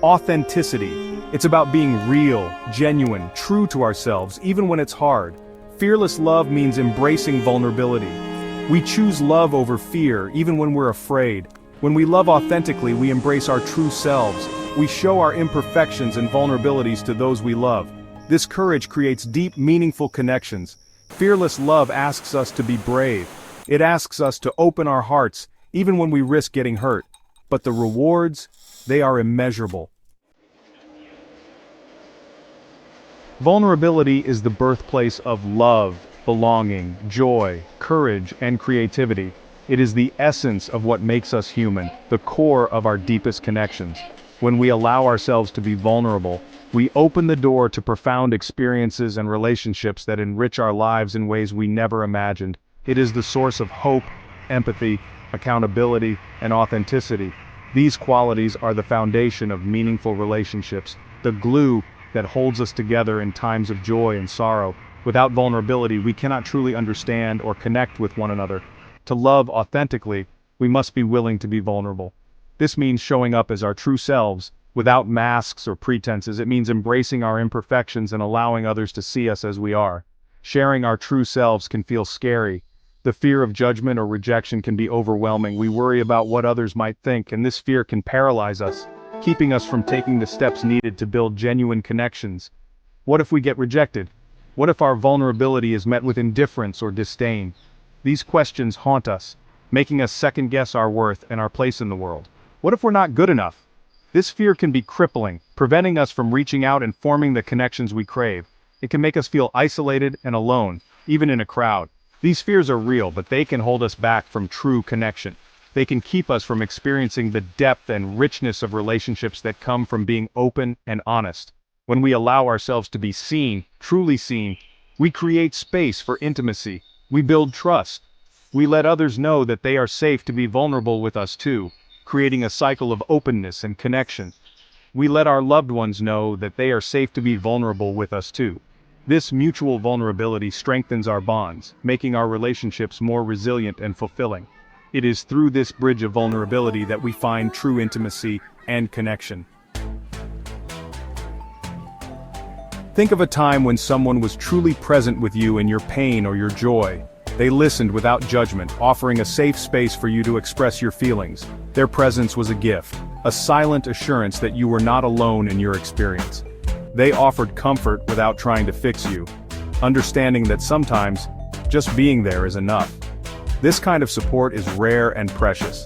Authenticity. It's about being real, genuine, true to ourselves, even when it's hard. Fearless love means embracing vulnerability. We choose love over fear, even when we're afraid. When we love authentically, we embrace our true selves. We show our imperfections and vulnerabilities to those we love. This courage creates deep, meaningful connections. Fearless love asks us to be brave. It asks us to open our hearts, even when we risk getting hurt. But the rewards, they are immeasurable. Vulnerability is the birthplace of love, belonging, joy, courage, and creativity. It is the essence of what makes us human, the core of our deepest connections. When we allow ourselves to be vulnerable, we open the door to profound experiences and relationships that enrich our lives in ways we never imagined. It is the source of hope, empathy, accountability, and authenticity. These qualities are the foundation of meaningful relationships, the glue that holds us together in times of joy and sorrow. Without vulnerability, we cannot truly understand or connect with one another. To love authentically, we must be willing to be vulnerable. This means showing up as our true selves, without masks or pretenses. It means embracing our imperfections and allowing others to see us as we are. Sharing our true selves can feel scary. The fear of judgment or rejection can be overwhelming. We worry about what others might think, and this fear can paralyze us, keeping us from taking the steps needed to build genuine connections. What if we get rejected? What if our vulnerability is met with indifference or disdain? These questions haunt us, making us second-guess our worth and our place in the world. What if we're not good enough? This fear can be crippling, preventing us from reaching out and forming the connections we crave. It can make us feel isolated and alone, even in a crowd. These fears are real, but they can hold us back from true connection. They can keep us from experiencing the depth and richness of relationships that come from being open and honest. When we allow ourselves to be seen, truly seen, we create space for intimacy. We build trust. We let others know that they are safe to be vulnerable with us too, creating a cycle of openness and connection. We let our loved ones know that they are safe to be vulnerable with us too. This mutual vulnerability strengthens our bonds, making our relationships more resilient and fulfilling. It is through this bridge of vulnerability that we find true intimacy and connection. Think of a time when someone was truly present with you in your pain or your joy. They listened without judgment, offering a safe space for you to express your feelings. Their presence was a gift, a silent assurance that you were not alone in your experience. They offered comfort without trying to fix you, understanding that sometimes, just being there is enough. This kind of support is rare and precious.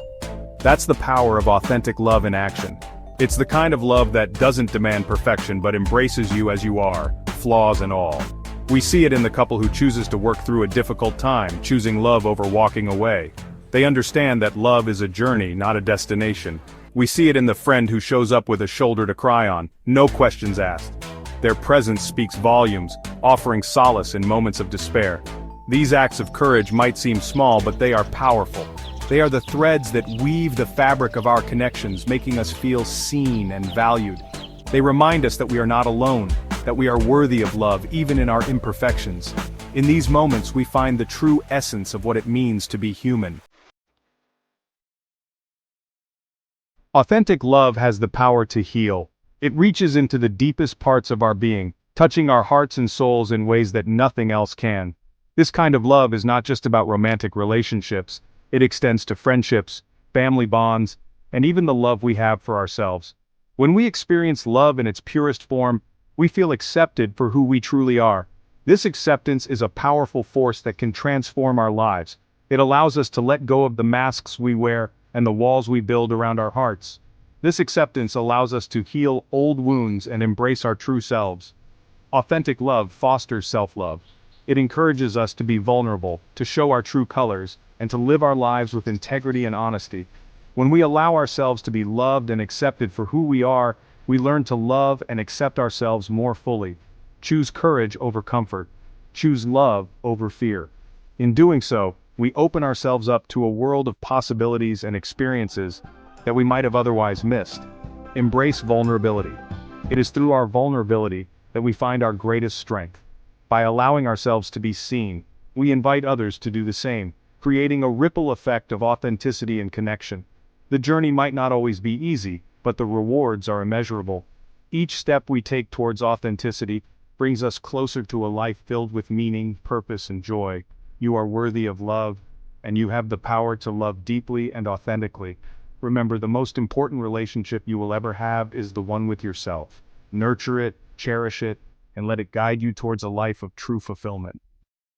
That's the power of authentic love in action. It's the kind of love that doesn't demand perfection but embraces you as you are, flaws and all. We see it in the couple who chooses to work through a difficult time, choosing love over walking away. They understand that love is a journey, not a destination. We see it in the friend who shows up with a shoulder to cry on, no questions asked. Their presence speaks volumes, offering solace in moments of despair. These acts of courage might seem small, but they are powerful. They are the threads that weave the fabric of our connections, making us feel seen and valued. They remind us that we are not alone, that we are worthy of love even in our imperfections. In these moments we find the true essence of what it means to be human. Authentic love has the power to heal. It reaches into the deepest parts of our being, touching our hearts and souls in ways that nothing else can. This kind of love is not just about romantic relationships. It extends to friendships, family bonds, and even the love we have for ourselves. When we experience love in its purest form, we feel accepted for who we truly are. This acceptance is a powerful force that can transform our lives. It allows us to let go of the masks we wear and the walls we build around our hearts. This acceptance allows us to heal old wounds and embrace our true selves. Authentic love fosters self-love. It encourages us to be vulnerable, to show our true colors, and to live our lives with integrity and honesty. When we allow ourselves to be loved and accepted for who we are, we learn to love and accept ourselves more fully. Choose courage over comfort. Choose love over fear. In doing so, we open ourselves up to a world of possibilities and experiences that we might have otherwise missed. Embrace vulnerability. It is through our vulnerability that we find our greatest strength. By allowing ourselves to be seen, we invite others to do the same, creating a ripple effect of authenticity and connection. The journey might not always be easy, but the rewards are immeasurable. Each step we take towards authenticity brings us closer to a life filled with meaning, purpose, and joy. You are worthy of love, and you have the power to love deeply and authentically. Remember, the most important relationship you will ever have is the one with yourself. Nurture it, cherish it, and let it guide you towards a life of true fulfillment.